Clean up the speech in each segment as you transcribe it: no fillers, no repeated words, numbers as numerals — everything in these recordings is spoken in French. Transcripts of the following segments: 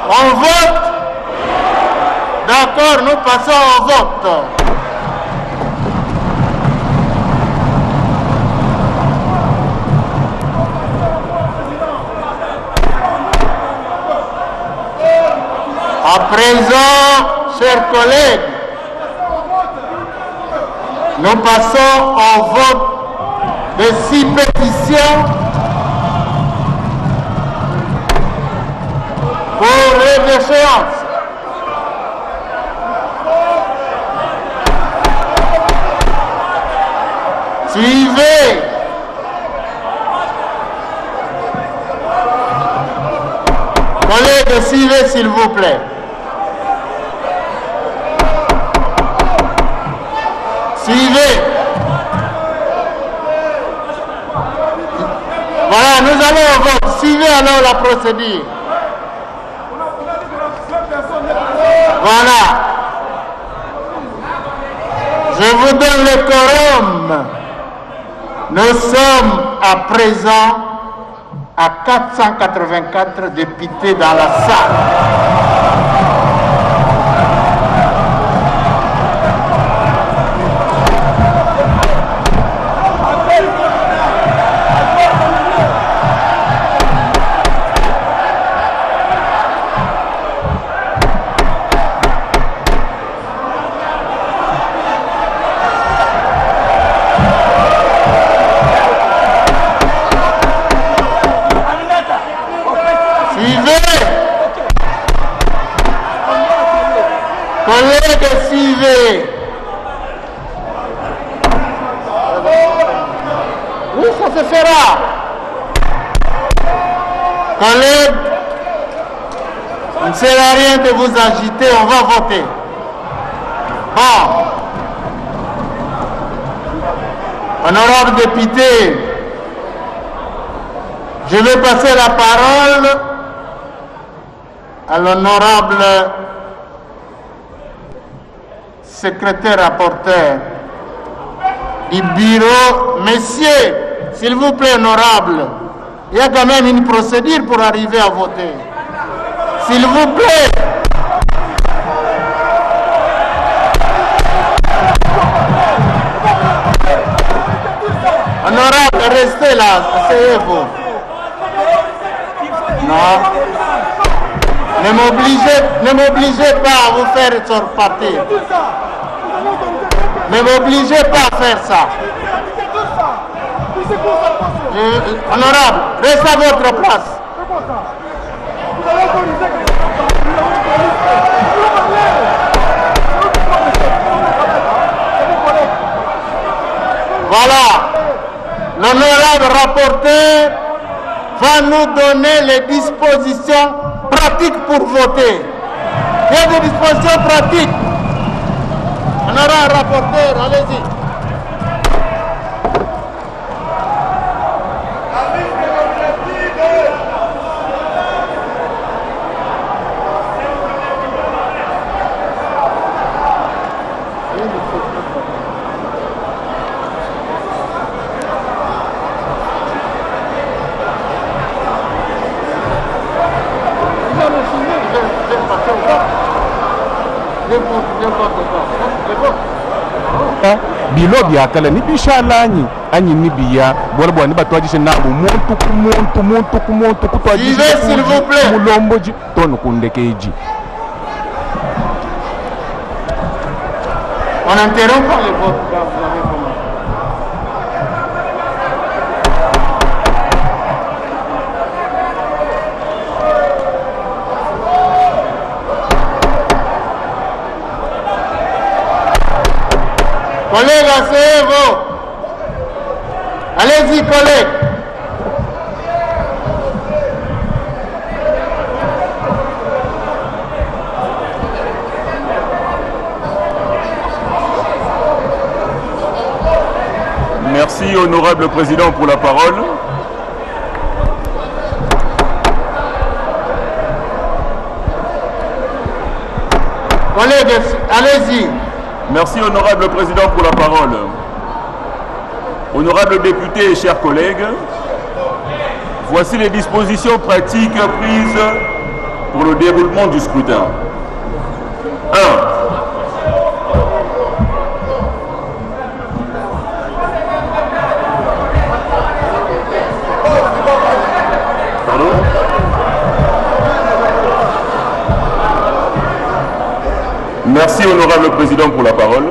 On vote. D'accord, nous passons au vote. À présent, chers collègues, nous passons au vote de 6 pétitions pour les échéances. Suivez. Collègues, suivez s'il vous plaît. Suivez. Voilà, nous allons au vote. Suivez alors la procédure. Voilà. Je vous donne le quorum. Nous sommes à présent à 484 députés dans la salle. Collègues, suivez. Oui, ça se fera. Collègues, il ne sert à rien de vous agiter, on va voter. Bon. Honorable député, je vais passer la parole à l'honorable secrétaire rapporteur du bureau. Messieurs, s'il vous plaît, honorable, il y a quand même une procédure pour arriver à voter. S'il vous plaît. Honorable, restez là, asseyez-vous. Non. Ne m'obligez pas à vous faire sortir. Ne m'obligez pas à faire ça. Honorable, restez à votre place. Voilà. L'honorable rapporteur va nous donner les dispositions pratiques pour voter. Il y a des dispositions pratiques. Honorable rapporteur, allez-y. bilobi akala ni bishalanyi anyi ni biya bora bwa ni batwaji na muntu kutwaji s'il vous plaît mulomboji tonu kundekeji. On interrompt pas le vote. Collègues, asseyez-vous. Allez-y, collègues. Merci, honorable président, pour la parole. Collègues, allez-y. Merci, honorable président, pour la parole. Honorables députés et chers collègues, voici les dispositions pratiques prises pour le déroulement du scrutin. 1. Pardon? Merci, honorable président, pour la parole.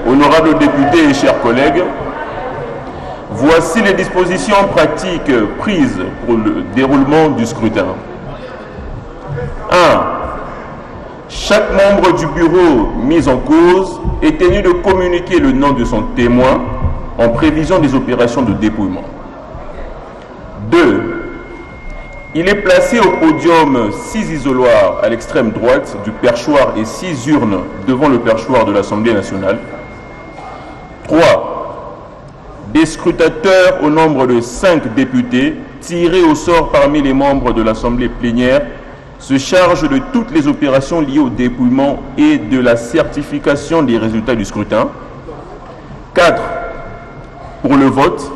Honorables députés et chers collègues, voici les dispositions pratiques prises pour le déroulement du scrutin. 1. Chaque membre du bureau mis en cause est tenu de communiquer le nom de son témoin en prévision des opérations de dépouillement. 2. Il est placé au podium 6 isoloirs à l'extrême droite du perchoir et 6 urnes devant le perchoir de l'Assemblée nationale. 3. Des scrutateurs au nombre de 5 députés tirés au sort parmi les membres de l'Assemblée plénière se chargent de toutes les opérations liées au dépouillement et de la certification des résultats du scrutin. 4. Pour le vote,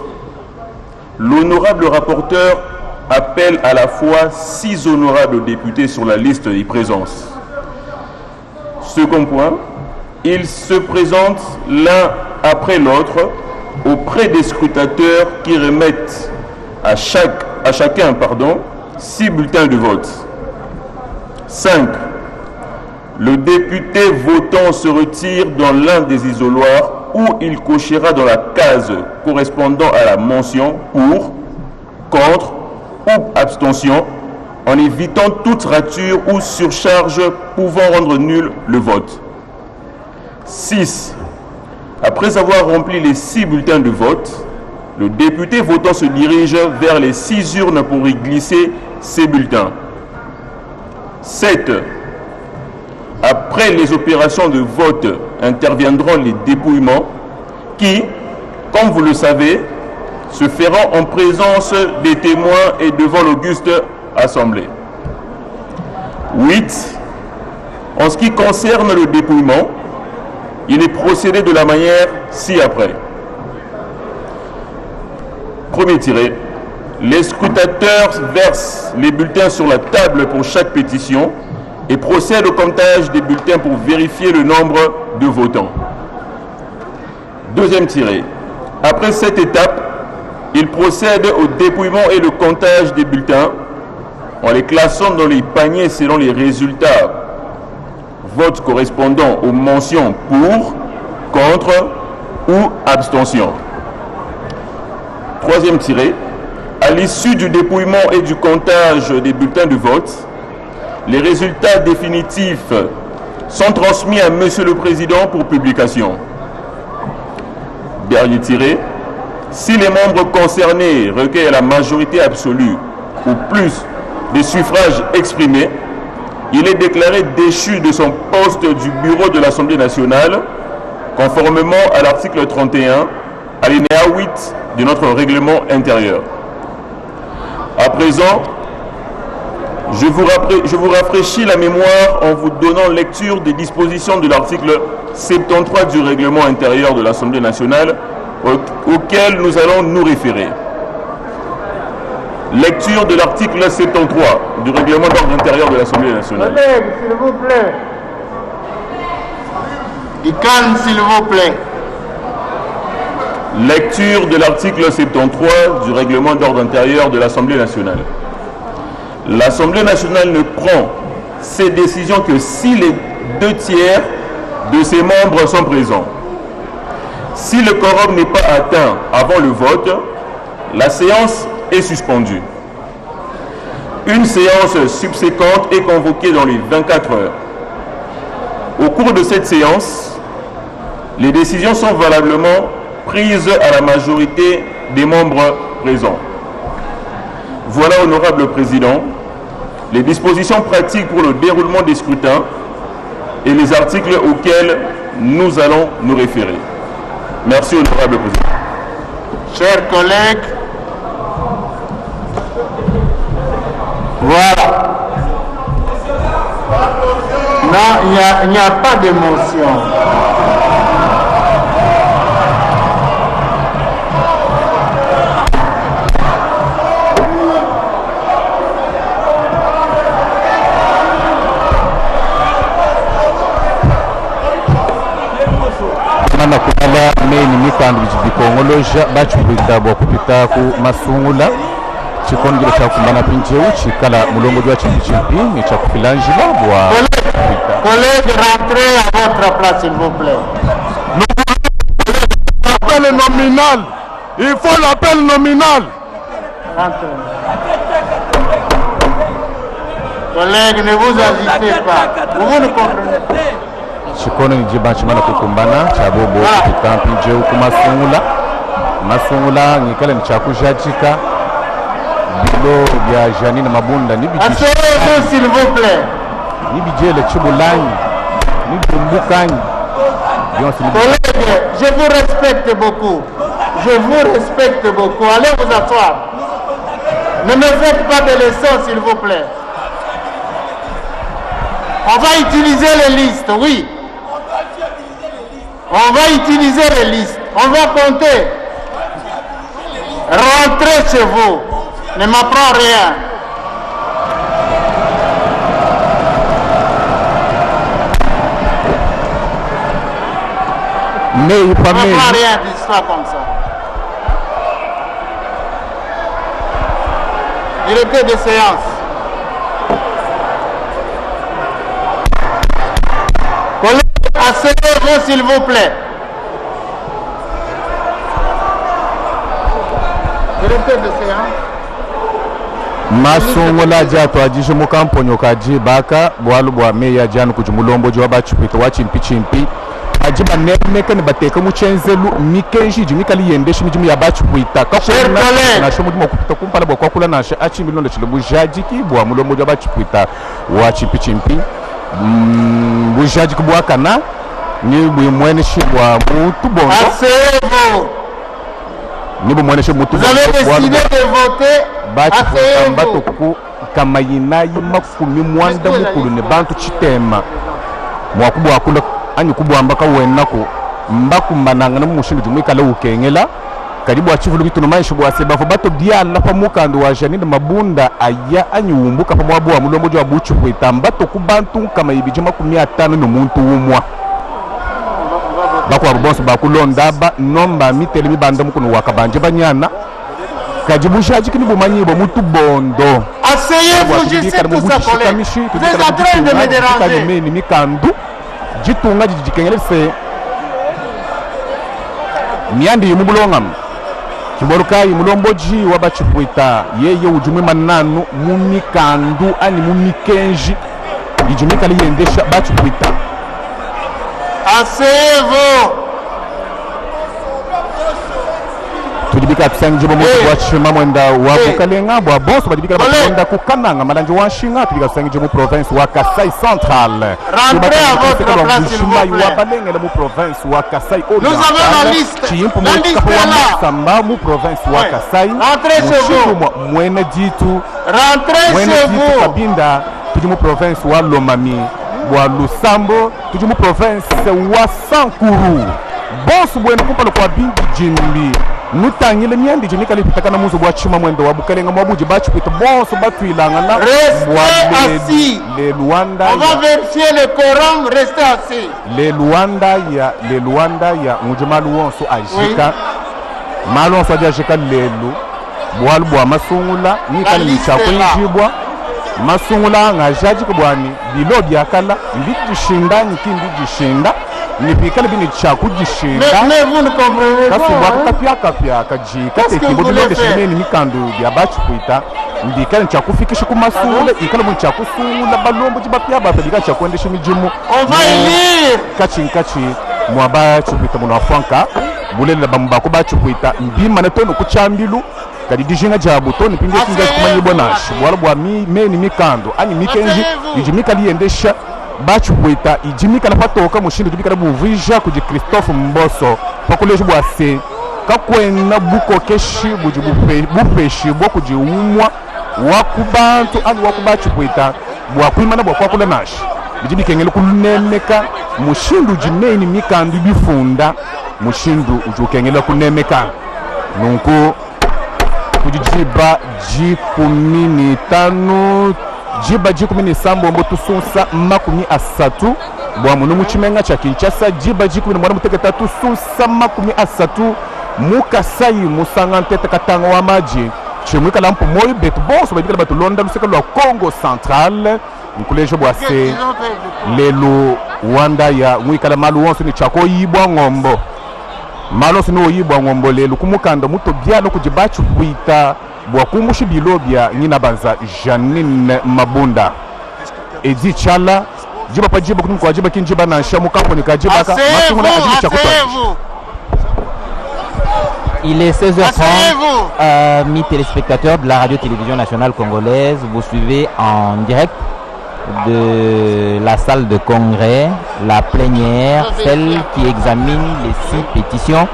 l'honorable rapporteur appelle à la fois 6 honorables députés sur la liste des présences. Second point, ils se présentent l'un après l'autre auprès des scrutateurs qui remettent à chacun 6 bulletins de vote. 5. Le député votant se retire dans l'un des isoloirs où il cochera dans la case correspondant à la mention pour, contre ou abstention, en évitant toute rature ou surcharge pouvant rendre nul le vote. 6. Après avoir rempli les 6 bulletins de vote, le député votant se dirige vers les 6 urnes pour y glisser ses bulletins. 7. Après les opérations de vote interviendront les dépouillements qui, comme vous le savez, se feront en présence des témoins et devant l'auguste assemblée. 8. En ce qui concerne le dépouillement, il est procédé de la manière ci-après. Premier tiré. Les scrutateurs versent les bulletins sur la table pour chaque pétition et procèdent au comptage des bulletins pour vérifier le nombre de votants. Deuxième tiré. Après cette étape, ils procèdent au dépouillement et le comptage des bulletins en les classant dans les paniers selon les résultats. Vote correspondant aux mentions pour, contre ou abstention. Troisième tiré. À l'issue du dépouillement et du comptage des bulletins de vote, les résultats définitifs sont transmis à Monsieur le Président pour publication. Dernier tiré. Si les membres concernés recueillent la majorité absolue ou plus des suffrages exprimés, il est déclaré déchu de son poste du bureau de l'Assemblée nationale, conformément à l'article 31, alinéa 8 de notre règlement intérieur. À présent, je vous rafraîchis la mémoire en vous donnant lecture des dispositions de l'article 73 du règlement intérieur de l'Assemblée nationale auquel nous allons nous référer. Lecture de l'article 73 du règlement d'ordre intérieur de l'Assemblée nationale. Collègues, s'il vous plaît. Du calme, s'il vous plaît. Lecture de l'article 73 du règlement d'ordre intérieur de l'Assemblée nationale. L'Assemblée nationale ne prend ses décisions que si les 2 tiers de ses membres sont présents. Si le quorum n'est pas atteint avant le vote, la séance est suspendue. Une séance subséquente est convoquée dans les 24 heures. Au cours de cette séance, les décisions sont valablement prises à la majorité des membres présents. Voilà, honorable président, les dispositions pratiques pour le déroulement des scrutins et les articles auxquels nous allons nous référer. Merci, honorable président. Chers collègues, voilà. Non, il n'y a pas d'émotion. Masungula meni mikando bikongoloja bachupita bokupita ku Masungula chikongelo cha kumbana pinjeu chikala mulongo jwa chimpi ni cha kufilanjila bwa collègues rentrez à votre place s'il vous plaît. L'appel nominal, il faut l'appel nominal. Rentrez. Collègues, ne vous agitez pas. Vous ne comprenez pas. chikono ni jiba chimana kukumbana cha bobo kupita pinjeu ku Masungula ngikala ni cha kujachika bilo bya jani na mabunda ni bijishi Asseyez-vous s'il vous plaît. ni bijele chibulani ni dumbukani Collègues, je vous respecte beaucoup. Je vous respecte beaucoup. Allez vous asseoir. Ne me faites pas de leçons s'il vous plaît. On va utiliser les listes, oui. On va utiliser les listes. On va compter. Rentrez chez vous. Ne m'apprends rien. mais Ne pas m'apprends rien d'histoire comme ça. Directeur de séance. Collègues, asseyez-vous s'il vous plaît. Directeur de séance. Masungula jato ajishe mukamponyo kaji baka bwalu bwa meya janu kujumulombo jwa bachupita wa chimpi ajiba nemeka ni bateka muchenzelu mikenji jimikali yendeshi mijimu ya bachupita collègues. na shomu dimo kupita kumpala bwa kwakula na sha achimbi londo chilubu jajiki bwa mulombo jwa bachupita wa chimpi bujajiki bwa kana ni bwimwene shibwa mutu bondo Asseyez-vous. ni bwimwene shibwa mutu Vous avez décidé de voter. bachupita mbato Asseyez-vous. ku kamayinayi makumi mwanda mukulu ne bantu chitema mwakubwa akula anyi kubwa mbaka wenako mbakumbananga na mushindu jumwikala ukengela karibu achivulu bitu no maisho bwa sebafo bato diala pamukando wa janine mabunda aya anyi umbuka pamwabo wa mulombo jwa buchu kwita mbato kubantu kama ibije makumi atano no muntu umwa bako abonso bakulondaba nomba mitele mibanda mukuno wakabanje banyana kajibushaji kini bumanyibo mutu bondo Asseyez-vous, je sais tout ça, collègues. Vous êtes en train de me déranger. ni mikandu jitunga jikengelese miandi yumubulongam kiborukai mulomboji wabachipwita yeye ujumwe mananu mumikandu ani mumikenji ijumika liyendesha bachipwita Asseyez-vous. tujibika tusangi bomo wa chima mwenda wa bukalenga bwa boso bajibika mwenda kukananga malanje wa shinga tujibika tusangi mu province wa Kasai Central. Rentrez à votre place s'il vous plaît. wa balengela mu province wa Kasai Oriental. Nous avons la liste. La liste est là. Samba mu province wa Kasai. Rentrez chez vous. Mwene jitu Rentrez chez vous. kabinda tuji mu province wa Lomami wa Lusambo tuji mu province wa Sankuru. Boso bwene kupalo kwa bingi jimbi nutangile myandi jimika lipitakana muzo bwa chima mwendo wa bukalenga mwabuji bachupita bonso batwilanga na Restez assis. le Luanda On va vérifier le quorum. Restez assis. le Luanda ya mujumalu wonso ajika malu wonso ajika lelu bwalu bwa Masungula nikali liste nichakwinjibwa Masungula ngajaji kubwani bilo byakala mbijishinda nikindi jishinda nipikala bini chakujishinda Mais vous ne comprenez kasi pas. bwakapyakapya kajika Qu'est-ce que vous voulez tekibodilonde faire? shimeni mikandu bya bachipwita ndikala nchakufikisha ku Masungula ikala mu nchakusungula balombo jibapya bapelika chakwendesha mijimu On va élire. kachi mwa bachipwita muno afanka bulela bamba ko bachipwita mbima na tono kuchambilu kadi dijinga jabu toni pinge kinga kumanyibwa nashi bwala bwa meni mikando ani mikenji ijimika liyendesha bachipwita ijimika na patoka mushindu jibika buvija kuji Christophe Mboso pakulejo bwa se kakwena buko keshi buji bufeshi bwo kuji umwa wakubantu ani wakubachipwita bwa kwimana bwa kwakula nashi bijibikengele kunemeka mushindu jineni mikandu bifunda mushindu ujukengele kunemeka nunku kujijiba G15 jiba G17 mbo tusunsa makumi asatu bwa muno muchimenga cha Kinshasa jiba jikumi mwana muteketatu susama kumi asatu mukasai musangante katanga wa maji chimwika lampo moyo bet boss badikala batu londa luseka lwa Congo Central nkulejo bwase lelo wanda ya mwikala malu wonso ni chako yibwa ngombo malo sino yibwa ngombo lelo kumukanda muto byalo kujibachu kuita bwa kumushi bilobya nyina banza Janine Mabunda edi chala jiba pa jiba kunimko jiba kinjiba na shamu kapo nikajiba ka matunguna ajiba chako. Il est 16h30, amis téléspectateurs de la radio-télévision nationale congolaise. Vous suivez en direct de la salle de congrès, la plénière, celle qui examine les 6 pétitions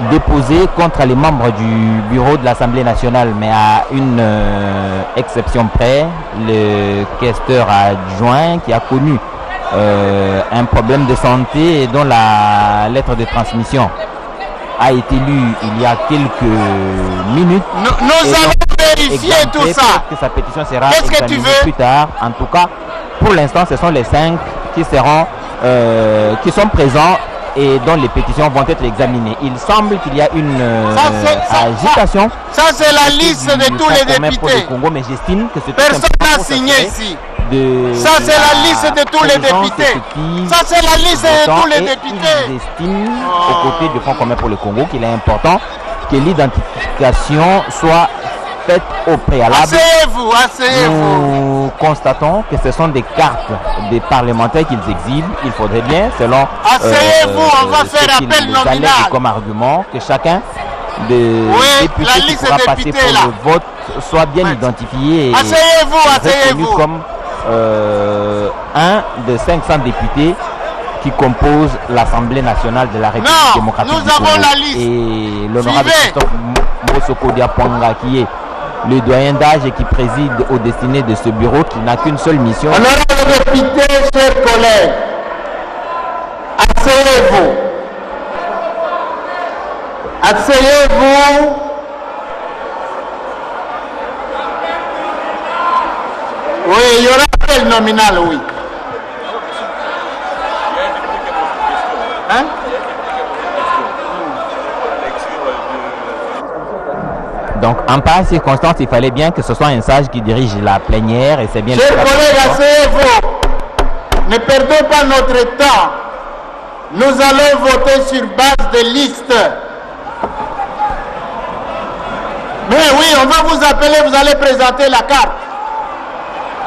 déposées contre les membres du bureau de l'Assemblée nationale. Mais à une exception près, le questeur adjoint qui a connu un problème de santé et dont la lettre de transmission a été lue il y a quelques minutes. Nous allons vérifier tout ça. Que sa pétition sera examinée plus tard. En tout cas, pour l'instant, ce sont les 5 qui sont présents et dont les pétitions vont être examinées. Il semble qu'il y a une agitation. Ça, c'est la liste de tous les députés. Pour le Congo, mais j'estime que personne n'a signé ici. Ça, c'est la liste de tous les députés. Ça, c'est la liste de tous les députés. Ils estiment, aux côtés du Front commun pour le Congo, qu'il est important que l'identification soit faite au préalable. Asseyez-vous, asseyez-vous. Nous constatons que ce sont des cartes des parlementaires qu'ils exhibent. Il faudrait bien, selon asseyez-vous, on va faire appel nominal comme argument, que chacun des députés qui pourra passer pour le vote soit bien identifié et reconnu comme un des 500 députés qui composent l'Assemblée nationale de la République démocratique du Congo. Avons la liste. Et l'honorable Christophe Mbosoko Diapanga, qui est le doyen d'âge et qui préside aux destinées de ce bureau, qui n'a qu'une seule mission. Honorable député, chers collègues, asseyez-vous. Asseyez-vous. Oui, il y aura appel nominal, oui. Hein? Donc, en pareille circonstance, il fallait bien que ce soit un sage qui dirige la plénière et c'est bien. Chers collègues, asseyez-vous. Ne perdons pas notre temps. Nous allons voter sur base de listes. Mais oui, on va vous appeler, vous allez présenter la carte.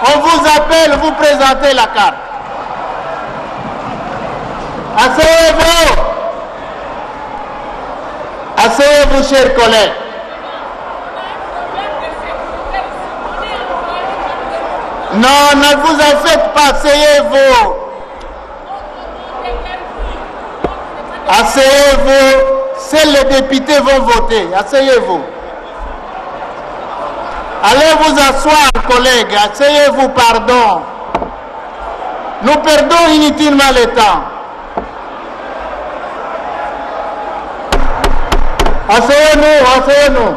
On vous appelle, vous présentez la carte. Asseyez-vous. Asseyez-vous, chers collègues. Non, ne vous en faites pas, asseyez-vous. Asseyez-vous. Seuls les députés vont voter. Asseyez-vous. Allez vous asseoir, collègues. Asseyez-vous, pardon. Nous perdons inutilement le temps. Asseyez-nous, asseyez-nous.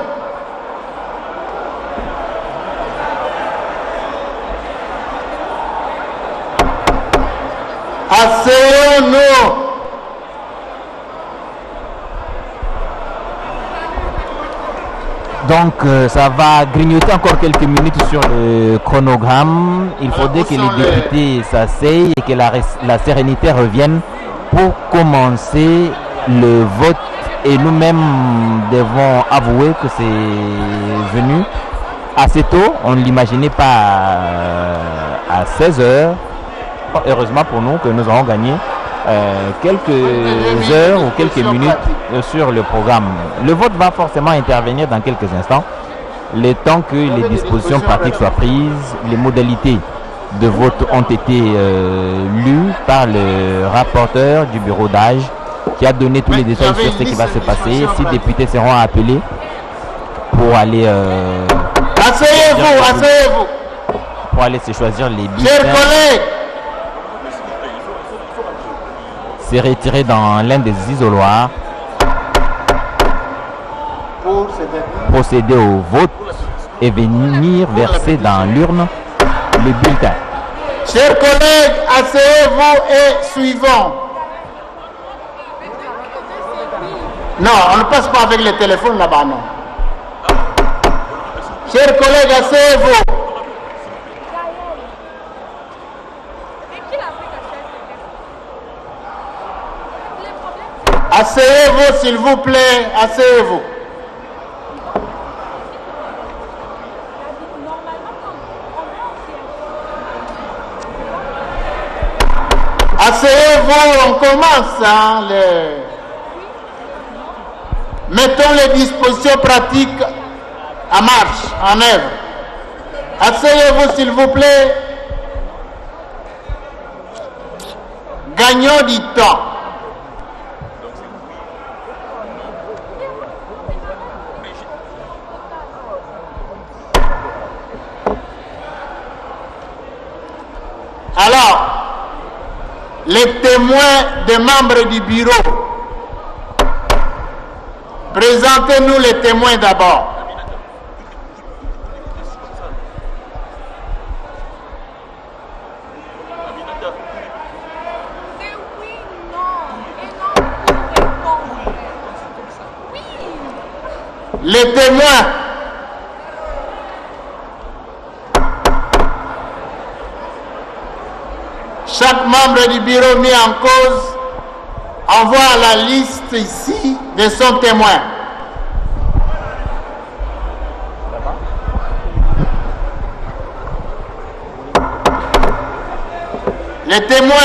Asseyons-nous. Donc ça va grignoter encore quelques minutes sur le chronogramme. Il faudrait que les députés s'asseyent et que la sérénité revienne pour commencer le vote. Et nous-mêmes devons avouer que c'est venu assez tôt. On ne l'imaginait pas à 16h. Heureusement pour nous que nous avons gagné quelques heures ou quelques minutes sur le programme. Le vote va forcément intervenir dans quelques instants, le temps que les dispositions pratiques soient prises. Les modalités de vote ont été lues par le rapporteur du bureau d'âge qui a donné tous les détails sur ce qui va se passer. 6 députés seront appelés pour aller asseyez-vous, asseyez-vous. Pour aller se choisir les bulletins. Chers collègues, se retirer dans l'un des isoloirs, procéder au vote et venir verser dans l'urne le bulletin. Chers collègues, asseyez-vous et suivons. Non, on ne passe pas avec les téléphones là-bas, non. Chers collègues, asseyez-vous. Asseyez-vous, s'il vous plaît, asseyez-vous. Asseyez-vous, on commence. Hein, Mettons les dispositions pratiques en marche, en œuvre. Asseyez-vous, s'il vous plaît. Gagnons du temps. Alors, les témoins des membres du bureau, présentez-nous les témoins d'abord. Les témoins. Chaque membre du bureau mis en cause envoie la liste ici de son témoin. Les témoins.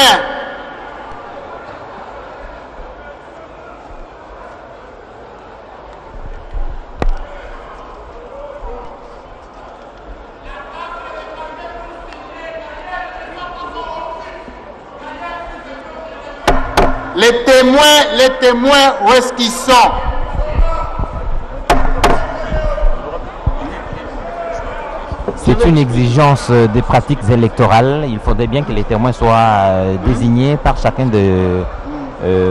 Les témoins, où est-ce qu'ils sont? C'est une exigence des pratiques électorales. Il faudrait bien que les témoins soient désignés par chacun des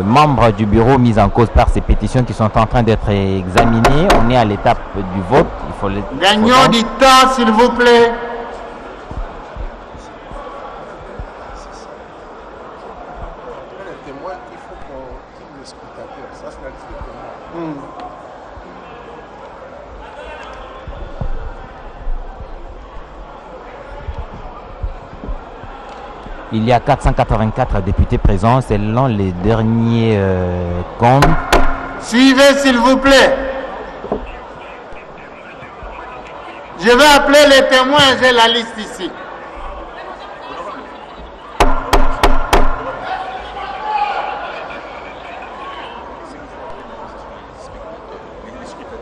membres du bureau mis en cause par ces pétitions qui sont en train d'être examinées. On est à l'étape du vote. Il faut les... Gagnons du temps, s'il vous plaît. Il y a 484 députés présents selon les derniers comptes. Suivez, s'il vous plaît. Je vais appeler les témoins, j'ai la liste ici.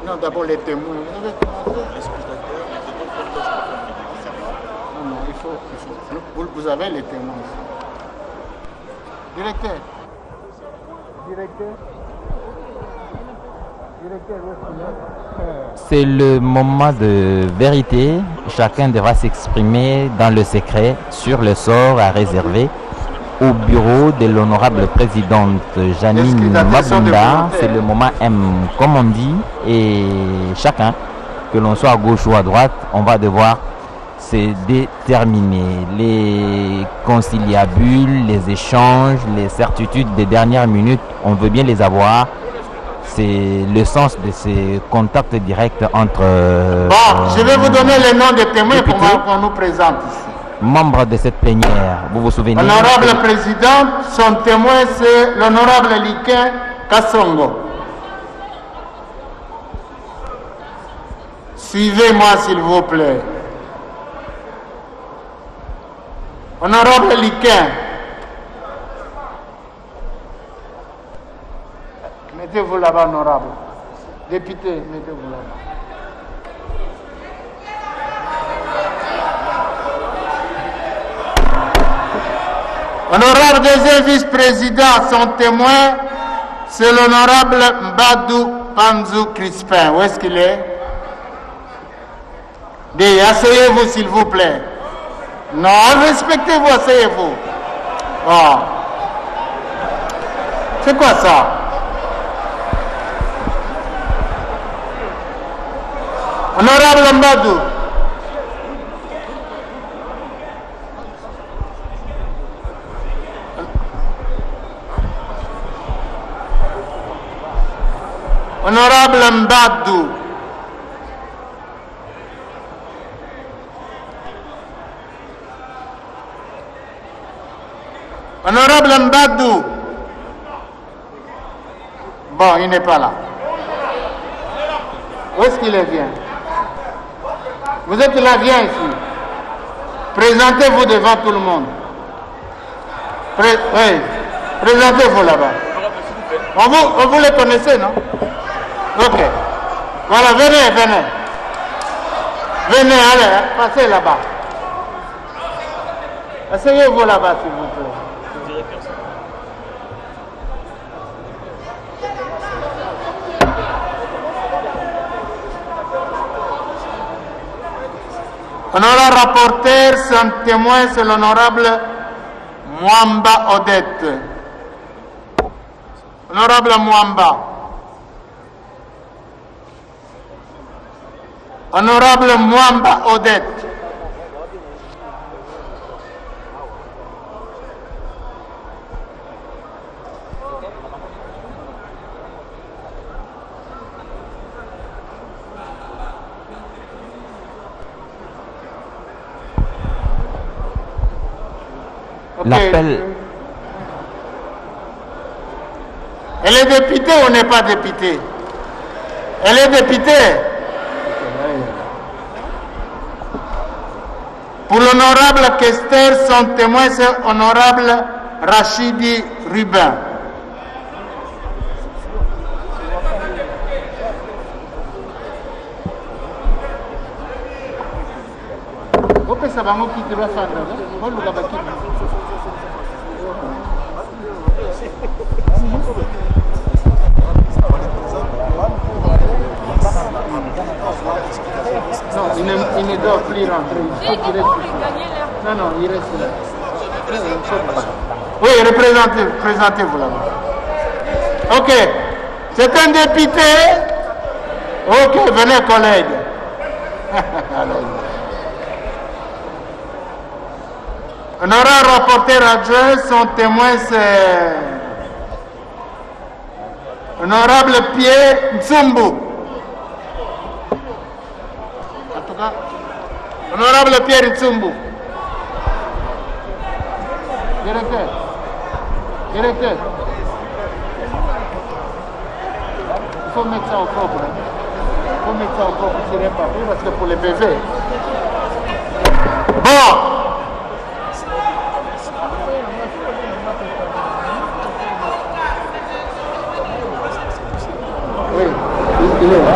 Non, d'abord les témoins. Non, il faut. Vous avez les témoins. Directeur. C'est le moment de vérité. Chacun devra s'exprimer dans le secret sur le sort à réserver au bureau de l'honorable présidente Janine Mabunda. C'est le moment M, comme on dit, et chacun, que l'on soit à gauche ou à droite, on va devoir se déterminer. Les conciliabules, les échanges, les certitudes des dernières minutes, on veut bien les avoir. C'est le sens de ces contacts directs entre... Bon, je vais vous donner les noms des témoins qu'on nous présente ici. Membres de cette plénière, vous vous souvenez? Honorable président, son témoin c'est l'honorable Liquin Kassongo. Suivez-moi s'il vous plaît. Honorable Liquin. Mettez-vous là-bas, honorable. Député, mettez-vous là-bas. Honorable deuxième vice-président, son témoin, c'est l'honorable Mbadou Panzou Crispin. Où est-ce qu'il est? Asseyez-vous s'il vous plaît. Non, respectez-vous, asseyez-vous. Oh. C'est quoi ça? Honorable Mbadou. Honorable Mbadou. Honorable Mbadou. Bon, il n'est pas là. Où est-ce qu'il vient? Vous êtes là, viens ici. Présentez-vous devant tout le monde. Oui, présentez-vous là-bas. Vous les connaissez, non? Ok. Voilà, venez. Venez, allez, passez là-bas. Asseyez-vous là-bas, s'il vous plaît. Honorable rapporteur, son témoin, c'est l'honorable Mwamba Odette. Honorable Mwamba. Honorable Mwamba Odette. L'appel. Elle est députée ou n'est pas députée? Elle est députée. Pour l'honorable questeur, son témoin, c'est honorable Rachidi Rubin. Non, il ne doit plus rentrer. Non, il reste là. Oui, présentez-vous là-bas. Ok, c'est un député. Ok, venez collègues. Honorable rapporteur adjoint, son témoin c'est honorable Pierre Ntsumbu. En tout cas, honorable Pierre Ntsumbu. Directeur. Il faut mettre ça au propre. C'est pas parce que pour les PV. Bon. Oui, il est là.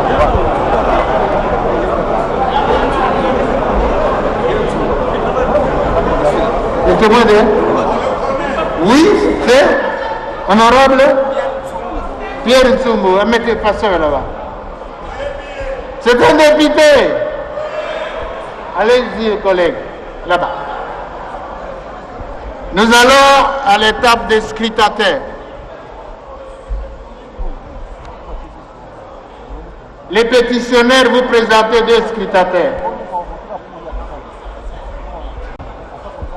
Le témoin de... Oui, c'est honorable Pierre Ntsumbu. Mettez passeur là-bas. C'est un député. Allez-y, collègues, là-bas. Nous allons à l'étape des scrutateurs. Les pétitionnaires, vous présentez deux scrutateurs.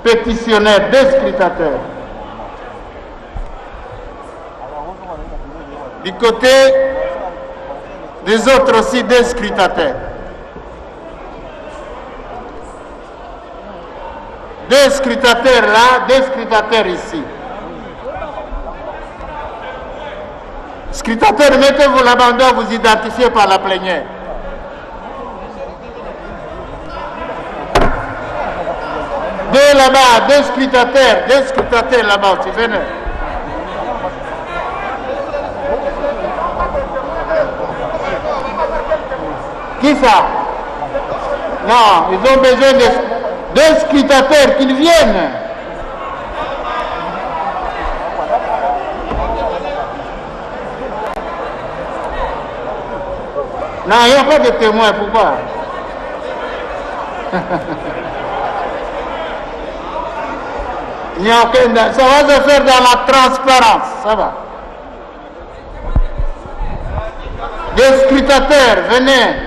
Pétitionnaires, deux scrutateurs. Du côté des autres aussi, deux scrutateurs. Deux scrutateurs là, deux scrutateurs ici. Scrutateurs, mettez-vous là-bas, on doit vous identifier par la plénière. Deux là-bas, deux scrutateurs là-bas, tu venez. Qui ça? Non, ils ont besoin de deux scrutateurs qu'ils viennent. Non, il n'y a pas de témoin, pourquoi? Il n'y a aucun... Ça va se faire dans la transparence, ça va. Des scrutateurs, venez.